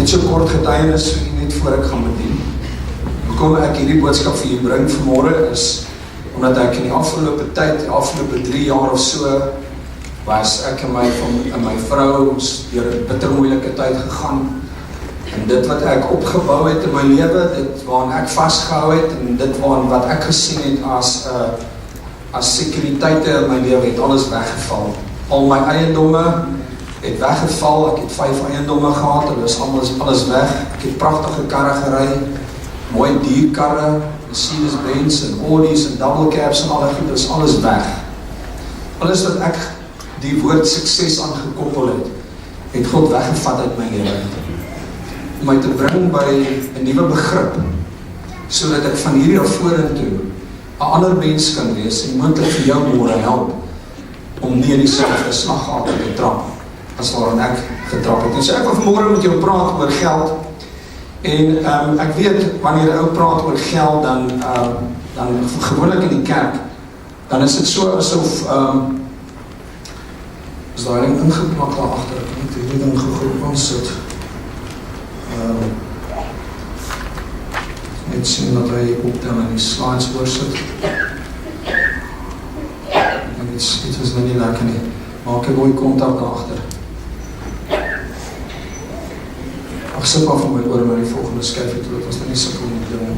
Net so kort getuienis net voor ek gaan bedien. Hoekom ek hierdie boodskap vir julle bring vanmôre is omdat ek in die afgelope tyd, die afgelope 3 jaar of so, was ek en my vrou deur 'n bitter moeilike tyd gegaan. En dit wat ek opgebou het in my lewe, dit waaraan ek vasgehou het en dit waaraan wat ek gesien het as sekuriteite in my lewe het alles weggeval. Al my eiendomme het weggeval. Ek het 5 eiendomme gehad en dis alles weg. Ek het pragtige karre gery, mooi dierkarre, Mercedes-Benz en Audi's en double cabs en al dit, is alles weg. Alles wat ek die woord sukses aangekoppel het God weggevat uit my lewe. Om my te bring by 'n nuwe begrip, sodat ek van hierdie af vorentoe 'n ander mens kan wees en moontlik vir jou môre help om nie in dieselfde slaggate te trap as waarin ek getrap het. En so ek wil vanmôre met jou praat oor geld. En ek weet, wanneer 'n ou praat oor geld, dan gewoonlik in die kerk, dan is dit so asof is daar ding ingeplak daar agter, ek moet hierdie ding gou aansit. Net sien dat hy optel en die slides oorsit. En iets is nou nie lekker nie. Maak 'n mooi kontak daar agter. Ag, sit maar van my oor met die volgende skyfie toe, dit was nou nie sukkel met dinge.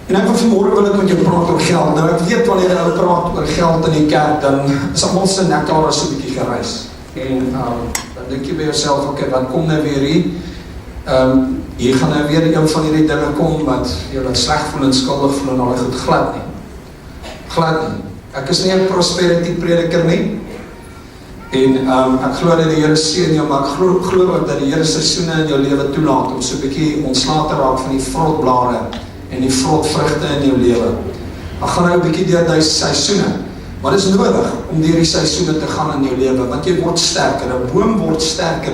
En ek vanmôre wil ek met jou praat oor geld. Nou ek weet wanneer jy praat oor geld in die kerk, dan is almal se nekkare so 'n bietjie gereis. En dan dink jy by jouself, okay, wat kom nou weer hier? Hier gaan nou weer een van hierdie dinge kom wat jy laat sleg voel en skuldig voel en al die goed, glad nie. Glad nie. Ek is nie 'n prosperity prediker nie. En ek glo dat die Here seën jou, maar ek glo ook dat die Here seisoene in jou lewe toelaat om so 'n bietjie ontslae te raak van die vrotblare en die vrotvrugte in jou lewe. Ek gaan nou 'n bietjie deur die seisoene, maar dit is nodig om deur die seisoene te gaan in jou lewe, want jy word sterker. 'n boom word sterker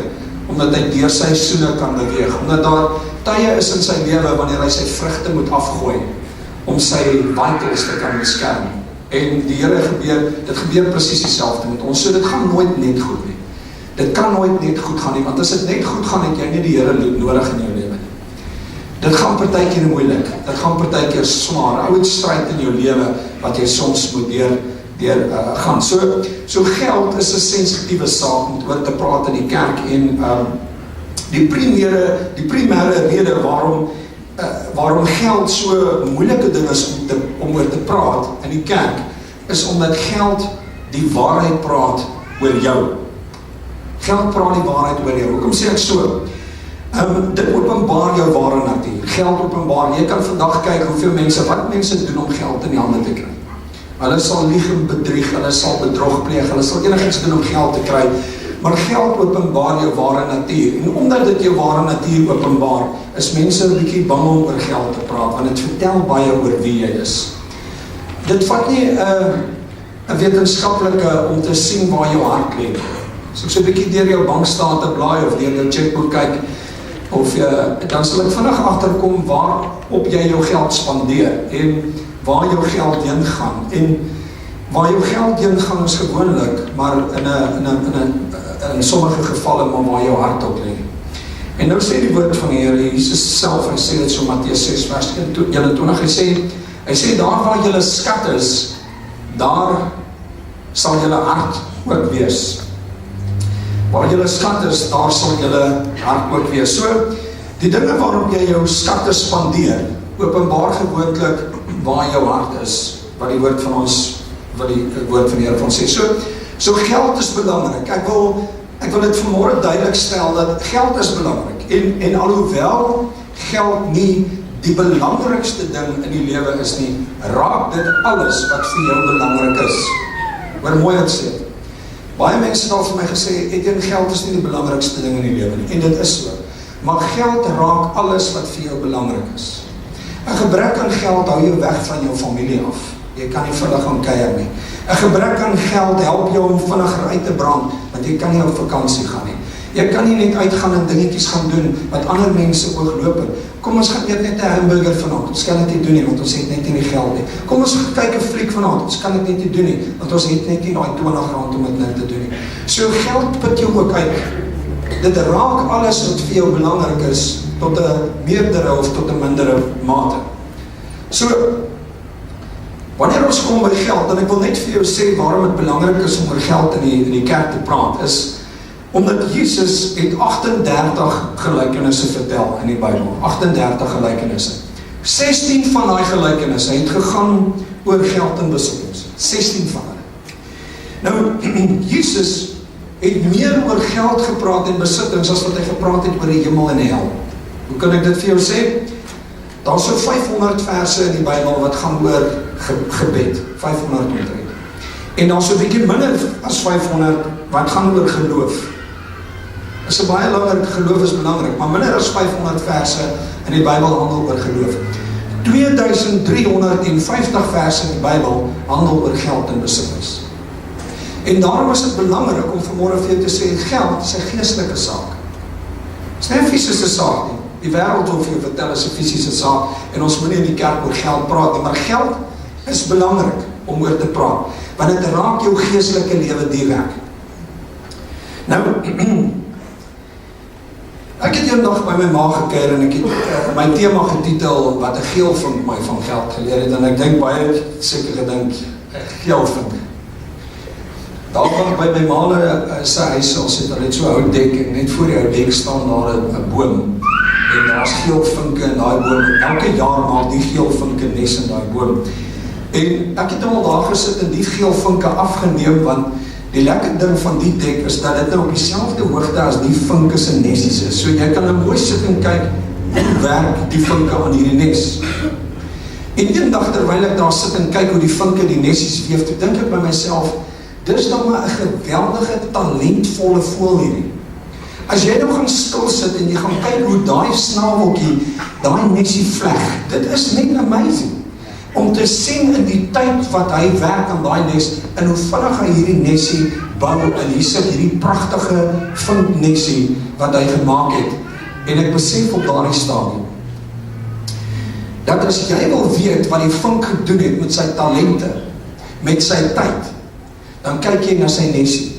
omdat hy deur seisoene kan beweeg, omdat daar tye is in sy lewe wanneer hy sy vrugte moet afgooi om sy vitals te kan beskerm. En die Here dit gebeur presies dieselfde met ons. So dit gaan nooit net goed nie. Dit kan nooit net goed gaan nie, want as dit net goed gaan, het jy nie die Here nodig in jou lewe nie. Dit gaan partykeer moeilik, dit gaan partykeer swaar, 'n ou stryd in jou lewe wat jy soms moet gaan. So geld is 'n sensitiewe saak om oor te praat in die kerk, en die primêre rede waarom geld so moeilike ding is om oor te praat in die kerk, is omdat geld die waarheid praat oor jou. Geld praat die waarheid oor jou. Hoekom sê ek so? Dit openbaar jou ware natuur. Geld openbaar. Jy kan vandag kyk wat mense doen om geld in die hande te kry. Hulle sal lieg en bedrieg, hulle sal bedrog pleeg, hulle sal enigiets doen om geld te kry. Maar geld openbaar jou ware natuur. En omdat dit jou ware natuur openbaar, is mense 'n bietjie bang om oor geld te praat, want dit vertel baie oor wie jy is. Dit vat nie 'n wetenskaplike om te sien waar jou hart lê. As ek so 'n bietjie deur jou bankstate blaai of deur jou chequeboek kyk, dan sal ek vinnig agterkom waarop jy jou geld spandeer en waar jou geld heen gaan. En waar jou geld heen gaan is gewoonlik, maar in sommige gevalle, maar waar jou hart op lê. En nou sê die woord van die Here Jesus self, hy sê dit so Matteus 6 vers 21, hy sê daar waar julle skat is, daar sal julle hart ook wees. Waar julle skat is, daar sal julle hart ook wees. So, die dinge waarop jy jou skatte spandeer, openbaar gewoonlik waar jou hart is, wat die woord van die Here van sê. So geld is belangrik. Ek wil dit vanmôre duidelik stel dat geld is belangrik. En alhoewel geld nie die belangrikste ding in die lewe is nie, raak dit alles wat vir jou belangrik is. Hoor mooi wat sê. Baie mense het al vir my gesê, Etienne, geld is nie die belangrikste ding in die lewe nie. En dit is so. Maar geld raak alles wat vir jou belangrik is. 'n gebrek aan geld hou jou weg van jou familie af. Jy kan nie vinnig gaan kuier nie. 'n gebrek aan geld help jou om vinniger uit te brand, want jy kan nie op vakansie gaan nie. Jy kan nie net uitgaan en dingetjies gaan doen wat ander mense oogloop. Kom ons gaan eet net 'n hamburger vanaand. Ons kan dit nie doen nie want ons het net nie die geld nie. Kom ons gaan kyk 'n fliek vanaand. Ons kan dit net nie doen nie want ons het net nie daai R20 om dit nou te doen nie. So geld put jou ook uit. Dit raak alles wat vir jou belangrik is tot 'n meerdere of tot 'n mindere mate. So wanneer ons kom by geld, en ek wil net vir jou sê waarom dit belangrik is om oor geld in die kerk te praat, is omdat Jesus het 38 gelykenisse vertel in die Bybel, 38 gelykenisse. 16 van daai gelykenisse het gegaan oor geld en besittings, 16 van hulle. Nou, Jesus het meer oor geld gepraat en besittings as wat hy gepraat het oor die hemel en die hel. Hoe kan ek dit vir jou sê? Daar is so 500 verse in die Bybel wat gaan oor gebed, 500 omtrent. En daar is so 'n bietjie minder as 500 wat gaan oor geloof. Is 'n baie langer, geloof is belangrik, maar minder as 500 verse in die Bybel handel oor geloof. 2350 verse in die Bybel handel oor geld en besittings. En daarom is dit belangrik om vanmôre vir jou te sê, geld is 'n geestelike saak. Dit is nie 'n fisiese saak nie. Die wêreld wil vir jou vertel is 'n fisiese saak en ons moet nie in die kerk oor geld praat nie, maar geld is belangrik om oor te praat, want dit raak jou geestelike lewe direk. Nou, ek het eendag by my ma gekuier en ek het my tema getitel wat 'n geelvink my van geld geleer het, en ek dink baie seker gedink, geelvink. Daar kwam by my ma se huis, ons het al net so 'n ou dek en net voor die ou dek staan daar 'n boom. En daar is geelvinke in daai boom. Elke jaar maak die geelvinke nes in daai boom. En ek het al daar gesit en die geelvinke afgeneem, want die lekker ding van die dek is dat dit nou op dieselfde hoogte as die vinke se nesies is. So jy kan nou mooi sit en kyk hoe werk die vinke aan hierdie nes. En eendag terwyl ek daar sit en kyk hoe die vinke die nesies weef, toe dink ek by myself, dis nou maar 'n geweldige talentvolle voël hierdie. As jy nou gaan stil sit en jy gaan kyk hoe daai snaveltjie, daai nesie vleg, dit is net amazing. Om te sien in die tyd wat hy werk aan daai nes, en hoe vinnig hy hierdie nesie bou, en hier sit hierdie pragtige vinknesie wat hy gemaak het. En ek besef op daardie stadium, dat as jy wil weet wat die vink gedoen het met sy talente, met sy tyd, dan kyk jy na sy nesie.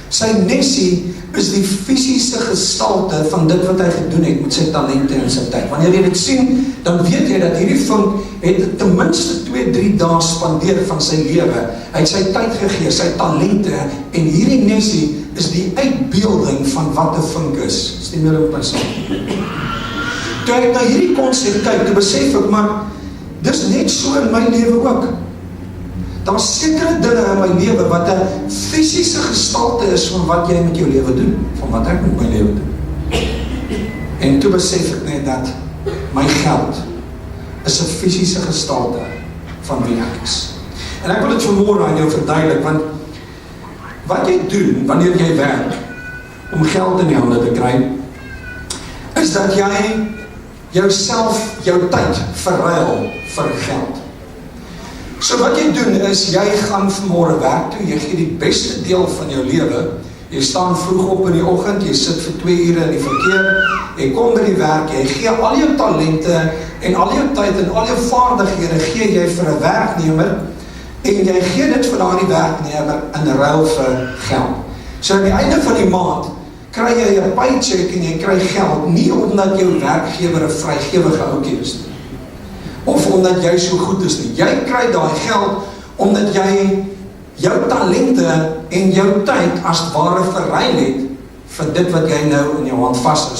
Sy nesie is die fisiese gestalte van dit wat hy gedoen het met sy talente en sy tyd. Wanneer jy dit sien, dan weet jy dat hierdie vink het ten minste 2-3 dae spandeer van sy lewe. Hy het sy tyd gegee, sy talente, en hierdie nesie is die uitbeelding van wat 'n vink is. Stem julle op my saam? Toe ek na hierdie konsep kyk, toe besef ek, maar dis net so in my lewe ook. Daar is sekere dinge in my lewe wat 'n fisiese gestalte is van wat jy met jou lewe doen, van wat ek met my lewe doen. En toe besef ek net dat my geld is 'n fisiese gestalte van wie ek is. En ek wil dit vanmôre aan jou verduidelik, want wat jy doen wanneer jy werk om geld in die hande te kry, is dat jy jouself, jou tyd verruil vir geld. So wat jy doen is, jy gaan vanmôre werk toe, jy gee die beste deel van jou lewe, jy staan vroeg op in die oggend, jy sit vir 2 ure in die verkeer, jy kom by die werk, jy gee al jou talente en al jou tyd en al jou vaardighede gee jy vir 'n werknemer, en jy gee dit vir daardie werknemer in ruil vir geld. So aan die einde van die maand kry jy 'n paycheck en jy kry geld, nie omdat jou werkgewer 'n vrygewige ouetjie is nie, of omdat jy so goed is nie. Jy kry daai geld omdat jy jou talente en jou tyd as ware verruil het vir dit wat jy nou in jou hand vashou.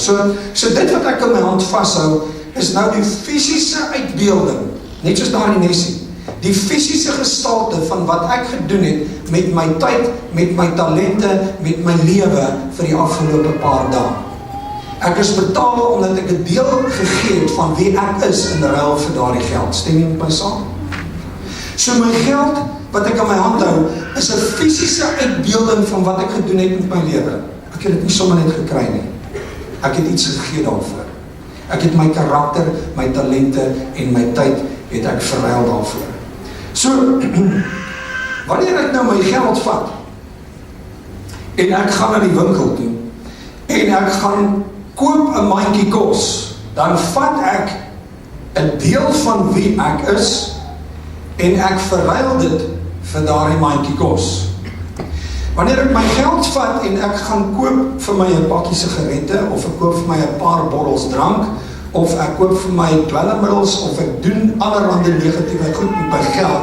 So dit wat ek in my hand vashou is nou die fisiese uitbeelding, net soos daardie nesie, die fisiese gestalte van wat ek gedoen het met my tyd, met my talente, met my lewe vir die afgelope paar dae. Ek is betaal omdat ek 'n deel gegee het van wie ek is in ruil vir daardie geld. Stem jy met my saam? So my geld wat ek in my hand hou is 'n fisiese uitbeelding van wat ek gedoen het met my lewe. Ek het dit nie sommer net gekry nie. Ek het iets gegee daarvoor. Ek het my karakter, my talente en my tyd het ek verruil daarvoor. So wanneer ek nou my geld vat en ek gaan na die winkel toe en ek gaan koop 'n mandjie kos, dan vat ek 'n deel van wie ek is en ek verruil dit vir daardie mandjie kos. Wanneer ek my geld vat en ek gaan koop vir my 'n pakkie sigarette, of ek koop vir my 'n paar bottels drank, of ek koop vir my dwelmmiddels, of ek doen allerhande negatiewe goed met my geld,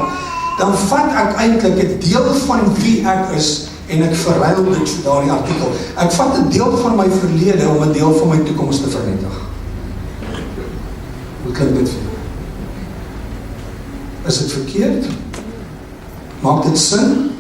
dan vat ek eintlik 'n deel van wie ek is en ek verruil dit vir daardie artikel. Ek vat 'n deel van my verlede om 'n deel van my toekoms te vernietig. Hoe klink dit vir jou? Is dit verkeerd? Maak dit sin?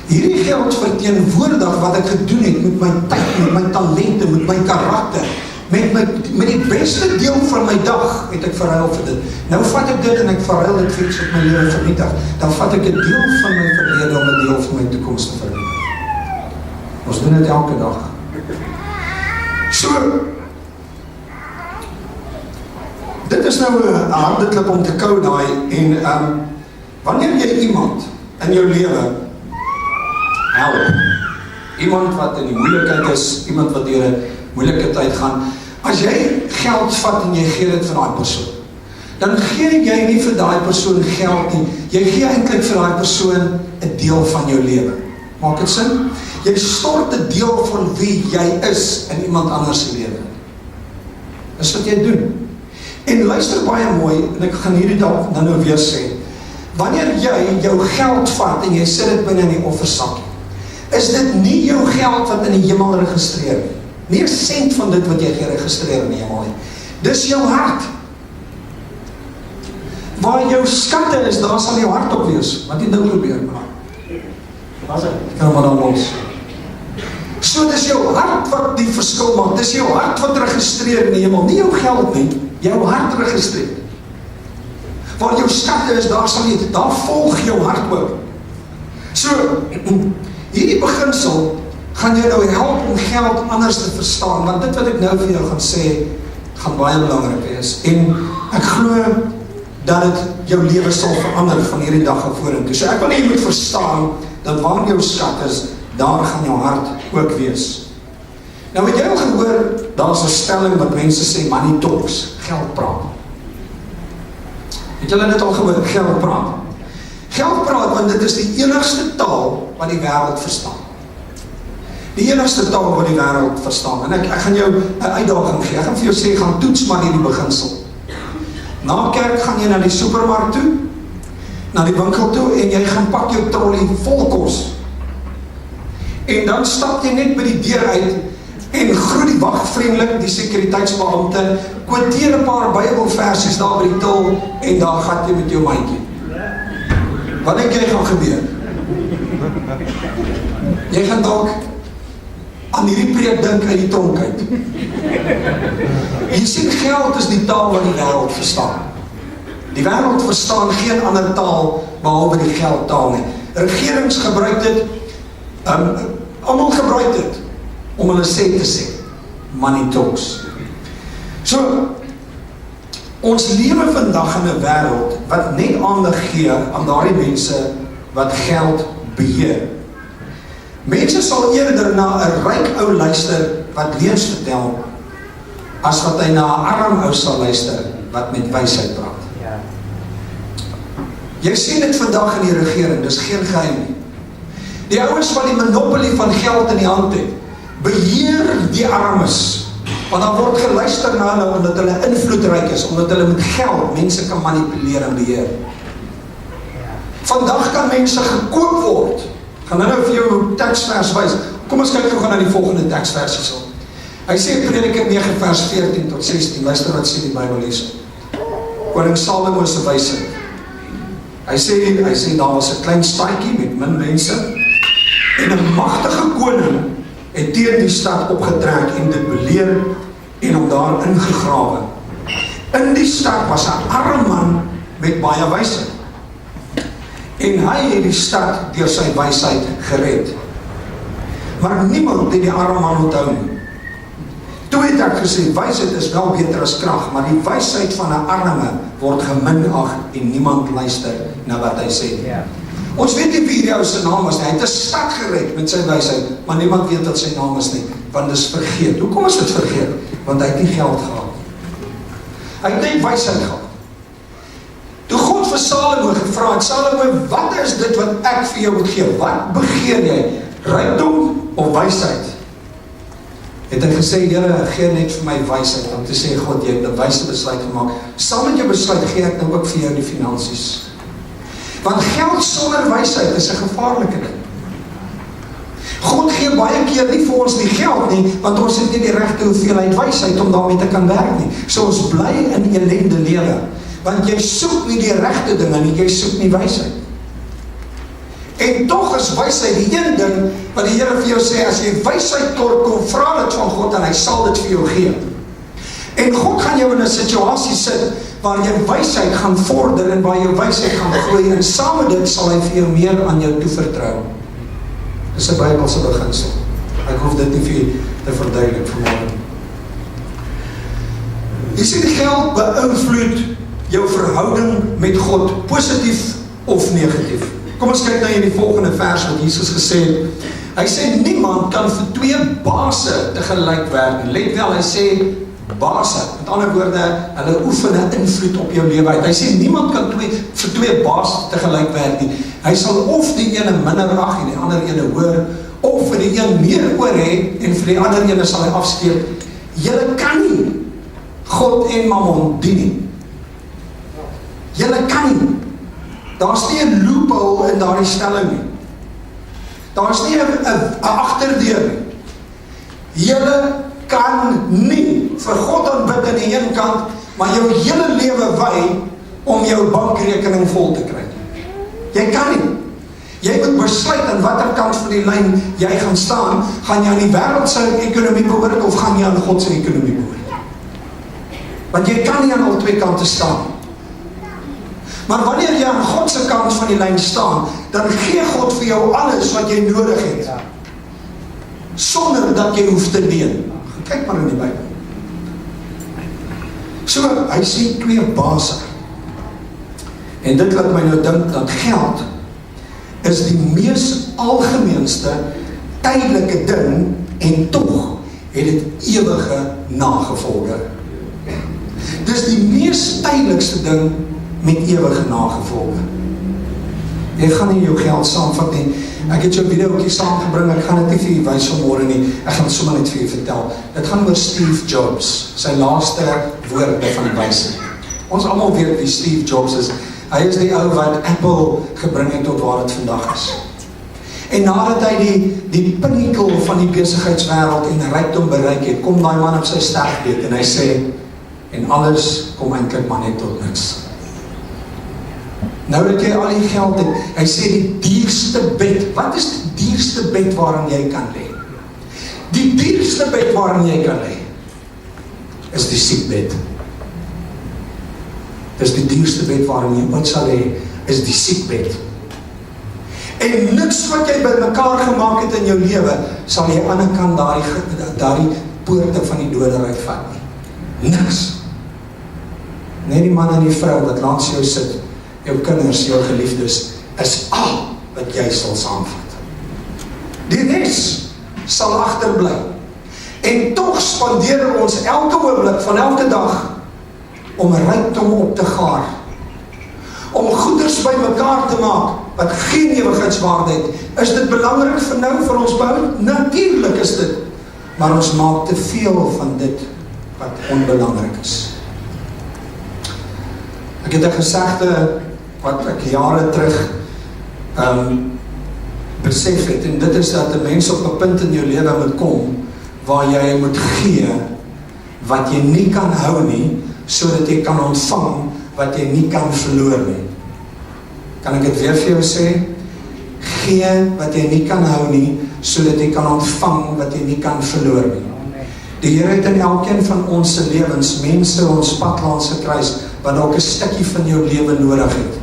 Hierdie geld verteenwoordig wat ek gedoen het met my tyd, met my talente, met my karakter, met die beste deel van my dag het ek verruil vir dit. Nou vat ek dit en ek verruil dit vir iets wat my lewe vernietig. Dan vat ek 'n deel van my verlede om 'n deel van my toekoms te vernietig. Ons doen dit elke dag. So, dit is nou 'n harde klip om te kou daai, en wanneer jy iemand in jou lewe help, iemand wat in die moeilikheid is, iemand wat deur 'n moeilike tyd gaan, as jy geld vat en jy gee dit vir daai persoon, dan gee jy nie vir daai persoon geld nie, jy gee eintlik vir daai persoon 'n deel van jou lewe. Maak dit sin? Jy stort 'n deel van wie jy is in iemand anders se lewe. Dis wat jy doen. En luister baie mooi, en ek gaan hierdie dag nou weer sê, wanneer jy jou geld vat en jy sit dit binne in die offersak, is dit nie jou geld wat in die hemel registreer nie. Nie 'n sent van dit wat jy geregistreer in die hemel nie. Dis jou hart. Waar jou skatte is, daar sal jou hart op wees. Wat het nou gebeur? Was dit? Kan maar dan los. So dis jou hart wat die verskil maak. Dis jou hart wat registreer in die hemel. Nie jou geld nie, jou hart registreer. Waar jou skatte is, daar sal jy, daar volg jou hart ook. So, hierdie beginsel gaan jou nou help om geld anders te verstaan, want dit wat ek nou vir jou gaan sê, gaan baie belangrik wees, en ek glo dat dit jou lewe sal verander van hierdie dag af vorentoe. So ek wil nie, jy moet verstaan, dat waar jou skat is, daar gaan jou hart ook wees. Nou het jy al gehoor, daar is 'n stelling wat mense sê, money talks, geld praat. Het julle dit al gehoor, geld praat? Geld praat, want dit is die enigste taal wat die wêreld verstaan. Die enigste taal wat die wêreld verstaan. En ek gaan jou 'n uitdaging gee. Ek gaan vir jou sê, gaan toets maar hierdie beginsel. Na kerk gaan jy na die supermark toe, na die winkel toe, en jy gaan pak jou trolley vol kos. En dan stap jy net by die deur uit, en groet die wag vriendelik, die sekuriteitsbeampte, quoteer 'n paar Bybelversies daar by die til, en daar gaan jy met jou mandjie. Wat dink jy gaan gebeur? Jy gaan dalk aan hierdie preek dink uit die tronk uit. Jy sien, geld is die taal wat die wêreld verstaan. Die wêreld verstaan geen ander taal behalwe die geldtaal nie. Regerings gebruik dit, almal gebruik dit om hulle sê te sê. Money talks. So, ons lewe vandag in 'n wêreld wat net aandag gee aan daardie mense wat geld beheer. Mense sal eerder na 'n ryk ou luister wat leuns vertel, as wat hy na 'n arm ou sal luister wat met wysheid praat. Ja. Jy sien dit vandag in die regering, dis geen geheim nie. Die ouens wat die monopolie van geld in die hand het, beheer die armes. Want dan word geluister na hulle omdat hulle invloedryk is, omdat hulle met geld mense kan manipuleer en beheer. Vandag kan mense gekoop word. Gaan nou vir jou teksvers wys. Kom ons kyk gou na die volgende teksvers hierso. Hy sê Prediker 9 vers 14 tot 16. Luister wat sê die Bybel hierso. Koning Salomo se wysheid. Hy sê daar was 'n klein stadjie met min mense en 'n magtige koning het teen die stad opgetrek en dit beleer en hom daar ingegrawe. In die stad was 'n arm man met baie wysheid. En hy het die stad deur sy wysheid gered. Maar niemand het die arme man onthou nie. Toe het ek gesê, wysheid is wel beter as krag, maar die wysheid van 'n arme word geminag en niemand luister na wat hy sê. Yeah. Ons weet nie wie die ou se naam is nie. Hy het 'n stad gered met sy wysheid, maar niemand weet wat sy naam is nie. want dit is vergeet. Hoekom is dit vergeet? Want hy het nie geld gehad. Hy het net wysheid gehad. Toe God vir Salomo gevra het, Salomo, wat is dit wat ek vir jou moet gee? Wat begeer jy? Rykdom of wysheid? Het hy gesê, Here, gee net vir my wysheid, om te sê, God, jy het 'n wyse besluit gemaak. Saam met jou besluit gee ek nou ook vir jou die finansies. Want geld sonder wysheid is 'n gevaarlike ding. God gee baie keer nie vir ons die geld nie, want ons het nie die regte hoeveelheid wysheid om daarmee te kan werk nie. So ons bly in ellende lewe, want jy soek nie die regte dinge nie, jy soek nie wysheid. En tog is wysheid die een ding wat die Here vir jou sê, as jy wysheid kom, vra dit van God en hy sal dit vir jou gee. En God gaan jou in 'n situasie sit waar jy wysheid gaan vorder en waar jou wysheid gaan groei en saam met dit sal hy vir jou meer aan jou toevertrou. Dis 'n Bybelse beginsel. Ek hoef dit nie vir jou te verduidelik vanmôre. Jy sien, geld beïnvloed jou verhouding met God, positief of negatief. Kom ons kyk nou in die volgende vers wat Jesus gesê het. Hy sê, niemand kan vir 2 baase tegelyk werk nie. Let wel, hy sê baase. Met ander woorde, hulle oefen 'n invloed op jou lewe uit. Hy sê, niemand kan vir 2 baase tegelyk werk nie. Hy sal of die ene minder ag en die ander ene hoor, of vir die een meer oor hê en vir die ander ene sal hy afskeep. Julle kan nie God en Mammon dien nie. Julle kan nie. Daar's nie 'n loophole in daardie stelling nie. Daar's nie 'n agterdeur nie. Julle kan nie vir God aanbid aan die een kant, maar jou hele lewe wy om jou bankrekening vol te kry. Jy kan nie. Jy moet besluit aan watter kant van die lyn jy gaan staan. Gaan jy aan die wêreld se ekonomie behoort of gaan jy aan God se ekonomie behoort? Want jy kan nie aan al 2 kante staan. Maar wanneer jy aan God se kant van die lyn staan, dan gee God vir jou alles wat jy nodig het. Sonder dat jy hoef te leen. Kyk maar in die Bybel. So, hy sê 2 base. En dit laat my nou dink dat geld is die mees algemeenste tydelike ding en tog het dit ewige nagevolge. Dis die mees tydelikste ding met ewige nagevolge. Jy gaan nie jou geld saamvat nie. Ek het jou videoetjie saamgebring, ek gaan dit nie vir jy wys vanmôre nie, ek gaan dit sommer net vir jy vertel. Dit gaan oor Steve Jobs, sy laaste woorde van die wysheid. Ons almal weet wie Steve Jobs is. Hy is die ou wat Apple gebring het tot waar dit vandag is. En nadat hy die pinnacle van die besigheidswêreld en rykdom bereik het, kom daai man op sy sterfbed en hy sê, en alles kom eintlik maar net tot niks. Nou dat jy al die geld het, hy sê die duurste bed, wat is die duurste bed waarin jy kan lê? Die duurste bed waarin jy kan lê, is die siekbed. Dis die duurste bed waarin jy ooit sal lê, is die siekbed. En niks wat jy bymekaar gemaak het in jou lewe, sal jy aan die ander kant daardie poorte van die doderyk vat nie. Niks. Net die man en die vrou wat langs jou sit, jou kinders, jou geliefdes, is al wat jy sal saamvat. Die res sal agterbly. En tog spandeer ons elke oomblik van elke dag om rykdom op te gaar. Om goeders by mekaar te maak wat geen ewigheidswaarde het. Is dit belangrik vir nou vir ons bou? Natuurlik is dit. Maar ons maak te veel van dit wat onbelangrik is. Ek het 'n gesegde wat ek jare terug besef het, en dit is dat 'n mens op 'n punt in jou lewe moet kom waar jy moet gee wat jy nie kan hou nie, sodat jy kan ontvang wat jy nie kan verloor nie. Kan ek dit weer vir jou sê? Gee wat jy nie kan hou nie, sodat jy kan ontvang wat jy nie kan verloor nie. Die Here het in elkeen van ons se lewens mense ons pad langs gekruis wat dalk 'n stukkie van jou lewe nodig het.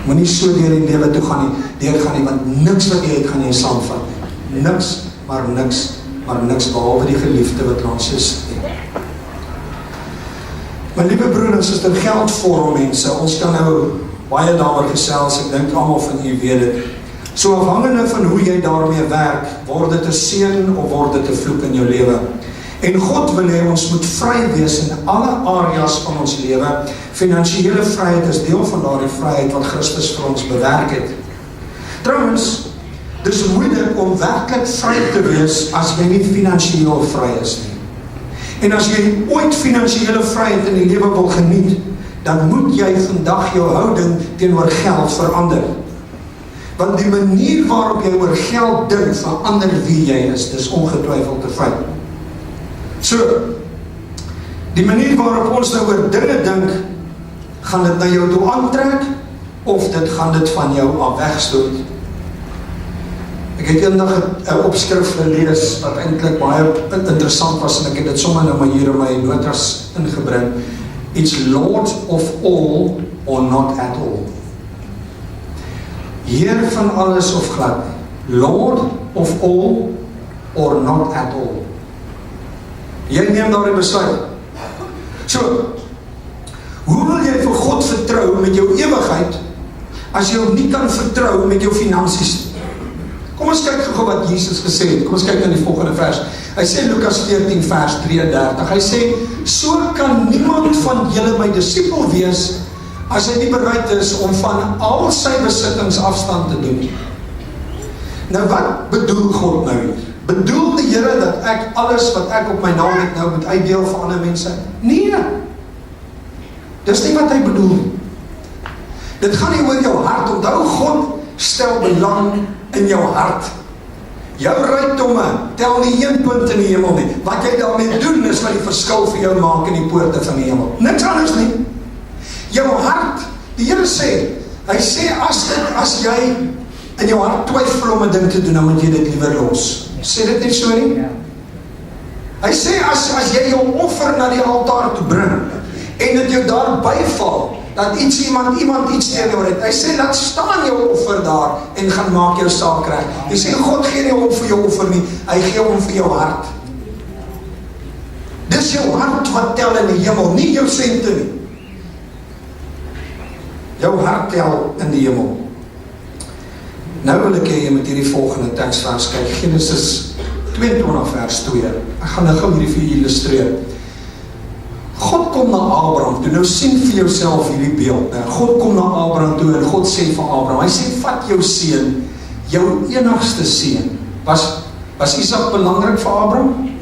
Moenie so deur die lewe toe gaan nie, want niks wat jy het gaan jy saamvat nie. Niks, maar niks behalwe die geliefde wat langs jou sit. My liewe broer en suster, geld vorm mense. Ons kan nou baie daaroor gesels, ek dink almal van u weet dit. So afhangende van hoe jy daarmee werk, word dit 'n seën of word dit 'n vloek in jou lewe. En God wil hê ons moet vry wees in alle areas van ons lewe. Finansiële vryheid is deel van daardie vryheid wat Christus vir ons bewerk het. Trouwens, dis moeilik om werklik vry te wees as jy nie finansiëel vry is nie. En as jy ooit finansiële vryheid in die lewe wil geniet, dan moet jy vandag jou houding teenoor geld verander. Want die manier waarop jy oor geld dink, verander wie jy is. Dis ongetwyfeld 'n feit. So, die manier waarop ons nou oor dinge dink, gaan dit na jou toe aantrek, of dit gaan dit van jou af wegstoot. Ek het eendag 'n opskrif gelees, wat eintlik baie interessant was, en ek het dit sommer nou maar hier in my notas ingebring. It's Lord of all, or not at all. Heer van alles of glad nie. Lord of all, or not at all. Jy neem daardie besluit. So, hoe wil jy vir God vertrou met jou ewigheid, as jy hom nie kan vertrou met jou finansies? Kom ons kyk gou wat Jesus gesê het. Kom ons kyk in die volgende vers. Hy sê Lukas 14 vers 33. Hy sê, so kan niemand van julle my disipel wees, as hy nie bereid is om van al sy besittings afstand te doen. Nou wat bedoel God nou hier? Bedoel die Here dat ek alles wat ek op my naam het nou moet uitdeel vir ander mense? Nee. Dis nie wat hy bedoel. Dit gaan nie oor jou hart. Onthou, God stel belang in jou hart. Jou rykdomme tel nie 1 punt in die hemel nie. Wat jy daarmee doen is wat die verskil vir jou maak in die poorte van die hemel. Niks anders nie. Jou hart, die Here sê, hy sê as jy in jou hart twyfel om 'n ding te doen, dan moet jy dit liewer los. Sê dit nie so nie? Ja. Hy sê as jy jou offer na die altaar toe bring en dit jou daar byval, dat iemand iets teen jou het. Hy sê, laat staan jou offer daar en gaan maak jou saak reg. Hy sê, God gee nie om vir jou offer nie, hy gee om vir jou hart. Dis jou hart wat tel in die hemel, nie jou sente nie. Jou hart tel in die hemel. Nou wil ek hê jy met hierdie volgende teksvers kyk, Genesis 22 vers 2. Ek gaan nou gou hierdie vir julle illustreer. God kom na Abraham toe, nou sien vir jouself hierdie beeld. God kom na Abraham toe en God sê vir Abraham, hy sê, vat jou seun, jou enigste seun. Was Isak belangrik vir Abraham?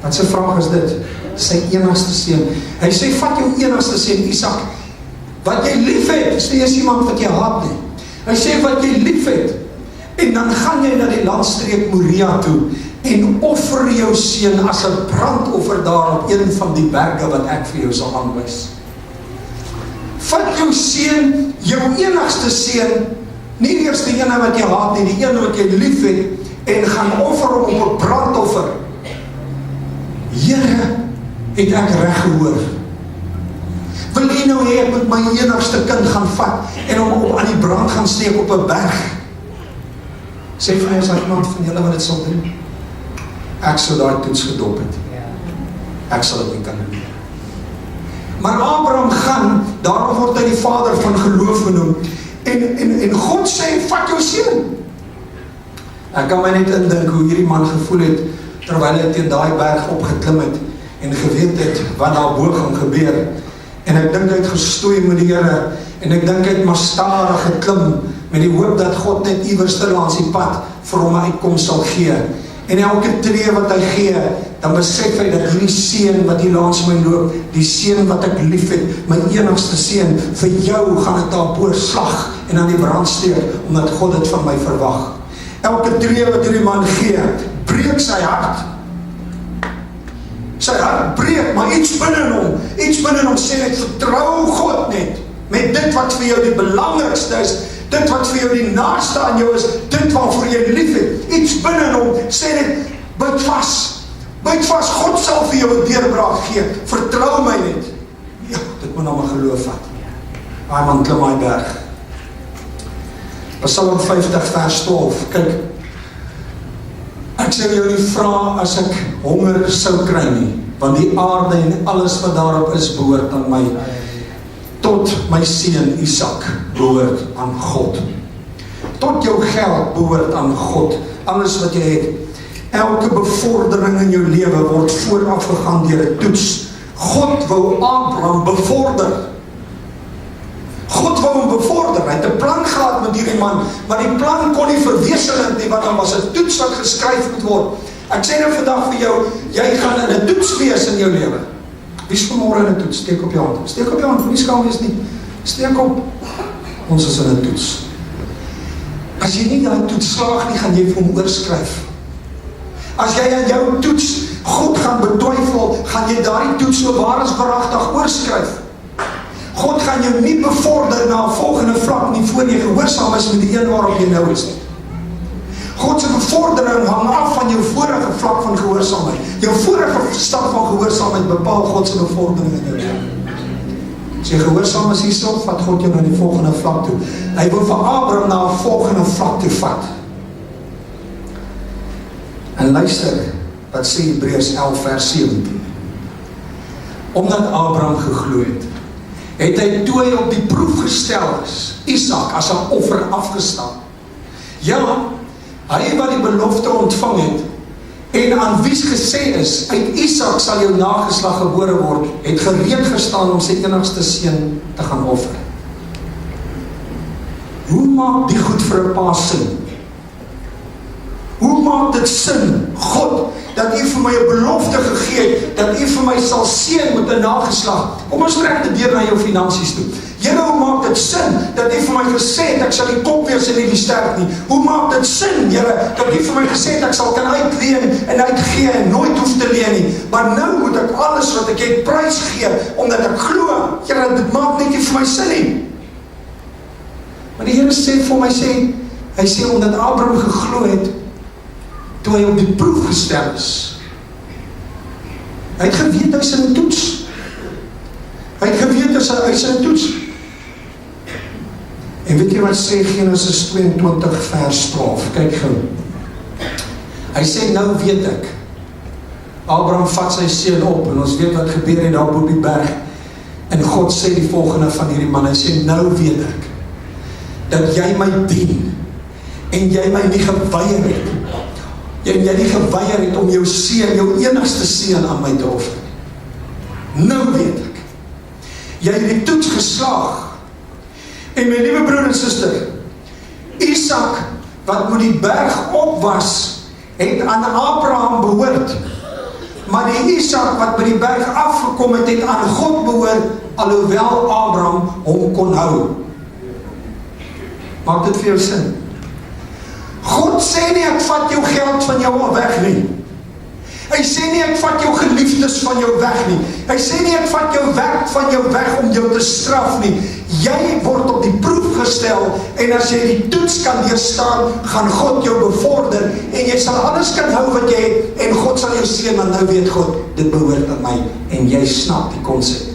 Wat sy vraag is dit? Sy enigste seun. Hy sê, vat jou enigste seun, Isak, wat jy lief het, is nie eens iemand wat jy haat nie. Hy sê, wat jy lief het, en dan gaan jy na die landstreek Moria toe, en offer jou seun as 'n brandoffer daar op een van die berge wat ek vir jou sal aanwys. Vat jou seun, jou enigste seun, nie eers die ene wat jy haat nie, die ene wat jy lief het, en gaan offer hom op 'n brandoffer. Here, het ek reg gehoor? Wil jy nou hê ek moet my enigste kind gaan vat en hom op aan die brand gaan steek op 'n berg? Sê vir my, as iemand van julle wat dit sal doen? Ek sal daai toets gedop het. Ek sal dit nie kan doen. Maar Abraham gaan, daarom word hy die vader van geloof genoem. En God sê, vat jou seun. Ek kan my net indink hoe hierdie man gevoel het, terwyl hy teen daai berg opgeklim het, en geweet het wat daar bo gaan gebeur. En ek dink hy het gestoei met die Here, en ek dink hy het maar stadig geklim, met die hoop dat God net iewers langs die pad vir hom 'n uitkoms sal gee. En elke tree wat hy gee, dan besef hy dat hierdie seun wat hier langs my loop, die seun wat ek lief het, my enigste seun, vir jou gaan ek daar bo slag en aan die brand steek, omdat God dit van my verwag. Elke tree wat hierdie man gee, breek sy hart. Sy hart breek, maar iets binne hom sê net, vertrou God net, met dit wat vir jou die belangrikste is, dit wat vir jou die naaste aan jou is, dit waarvoor jy lief het, iets binne hom sê net, byt vas, God sal vir jou 'n deurbraak gee, vertrou my net. Ja, dit moet nou maar geloof vat. Daai man klim daai berg. Psalm 50 vers 12, kyk, ek sê jou nie vra as ek honger sou kry nie, want die aarde en alles wat daarop is, behoort aan my. Tot my seun Isak behoort aan God. tot jou geld behoort aan God. Alles wat jy het. Elke bevordering in jou lewe word vooraf gegaan deur 'n toets. God wou Abraham bevorder. God wou hom bevorder. Hy het 'n plan gehad met hierdie man, maar die plan kon nie verwesenlik nie, want dan was 'n toets wat geskryf moet word. Ek sê nou vandag vir jou, jy gaan in 'n toets wees in jou lewe. Wie is vanmôre in 'n toets? Steek op jou hand. Steek op jou hand, nie skaam wees nie. Steek op. Ons is in 'n toets. As jy nie daai toets slaag nie, gaan jy vir hom oorskryf. As jy aan jou toets God gaan betwyfel, gaan jy daardie toets so waar as waaragtig oorskryf. God gaan jou nie bevorder na 'n volgende vlak nie voor jy gehoorsaam is met die een waarop jy nou is. God se bevordering hang af van jou vorige vlak van gehoorsaamheid. Jou vorige stap van gehoorsaamheid bepaal God se bevordering in jou lewe. As jy gehoorsaam is hierso, vat God jou na die volgende vlak toe. Hy wil vir Abraham na 'n volgende vlak toe vat. En luister, wat sê Hebreërs 11 vers 17. Omdat Abraham geglo het, het hy toe hy op die proef gestel is, Isak as 'n offer afgestaan. Ja, hy wat die belofte ontvang het, en aan wie's gesê is, uit Isak sal jou nageslag gebore word, het gereed gestaan om sy enigste seun te gaan offer. Hoe maak die goed vir 'n pa sin? Hoe maak dit sin, God, dat U vir my 'n belofte gegee het, dat U vir my sal seën met 'n nageslag? Kom ons trek dit deur na jou finansies toe. Here, hoe maak dit sin, dat U vir my gesê het, ek sal die kop wees en nie die sterk nie? Hoe maak dit sin, Here, dat U vir my gesê het, ek sal kan uitleen en uitgee en nooit hoef te leen nie? Maar nou moet ek alles wat ek het prys gee, omdat ek glo. Here, dit maak net nie vir my sin nie. Maar die Here sê vir my, hy sê, omdat Abraham geglo het, toe hy op die proef gestel is. Hy het geweet, hy is in 'n toets. Hy het geweet, hy is in 'n toets. En weet jy wat sê Genesis 22 vers 12? Kyk gou. Hy sê, nou weet ek. Abraham vat sy seun op, en ons weet wat gebeur het daar op die berg. En God sê die volgende van hierdie man, hy sê, nou weet ek, dat jy my dien, en jy my nie geweier het, jy nie geweier het om jou seun, jou enigste seun aan my te offer. Nou weet ek, jy het die toets geslaag. En my liewe broer en suster, Isak, wat moet die berg op was, het aan Abraham behoort. Maar die Isak wat by die berg afgekom het, het aan God behoort, alhoewel Abraham hom kon hou. Maak dit vir jou sin? God sê nie, ek vat jou geld van jou weg nie. Hy sê nie, ek vat jou geliefdes van jou weg nie. Hy sê nie, ek vat jou werk van jou weg om jou te straf nie. Jy word op die proef gestel, en as jy die toets kan deurstaan, gaan God jou bevorder, en jy sal alles kan hou wat jy het, en God sal jou seën, want nou weet God, dit behoort aan my, en jy snap die konsep.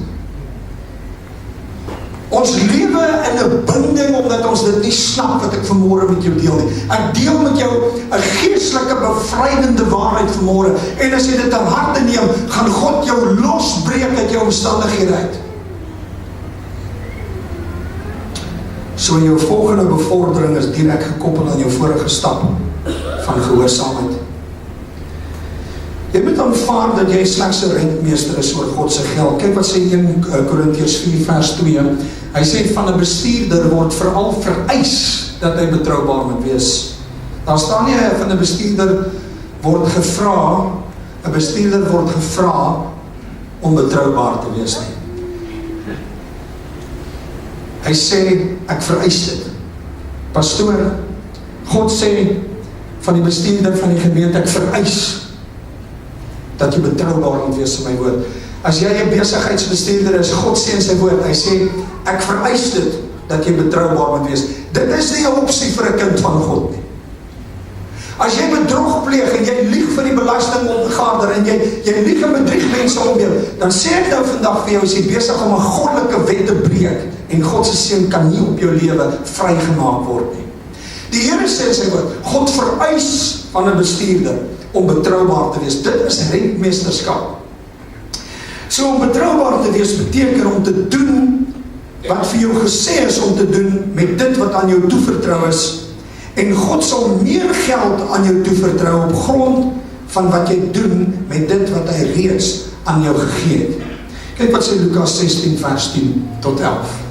Ons lewe in 'n binding, omdat ons dit nie snap wat ek vanmôre met jou deel nie. Ek deel met jou 'n geestelike bevrydende waarheid vanmôre, en as jy dit aan harte neem, gaan God jou losbreek uit jou omstandighede uit. So jou volgende bevordering is direk gekoppel aan jou vorige stap van gehoorsaamheid. Jy moet aanvaar dat jy slegs 'n rentmeester is oor God se geld. Kyk wat sê 1 Korintiërs 4 vers 2. Hy sê van 'n bestuurder word veral vereis dat hy betroubaar moet wees. Daar staan nie van 'n bestuurder word gevra, 'n bestuurder word gevra om betroubaar te wees nie. Hy sê, ek vereis dit. Pastoor, God sê van die bestuurder van die gemeente, ek vereis dat jy betroubaar moet wees in my woord. As jy 'n besigheidsbestuurder is, God sê in sy woord, hy sê, ek vereis dit, dat jy betroubaar moet wees. Dit is nie 'n opsie vir 'n kind van God nie. As jy bedrog pleeg, en jy lieg vir die belastingopgaarder, en jy lieg en bedrieg mense om jou, dan sê ek nou vandag vir jou, is jy besig om 'n goddelike wet te breek, en God se seën kan nie op jou lewe vrygemaak word nie. Die Here sê in sy woord, God vereis van 'n bestuurder, om betroubaar te wees. Dit is rentmeesterskap. So om betroubaar te wees beteken om te doen wat vir jou gesê is om te doen met dit wat aan jou toevertrou is, En God sal meer geld aan jou toevertrou op grond van wat jy doen met dit wat hy reeds aan jou gegee het. Kyk wat sê Lukas 16 vers 10 tot 11.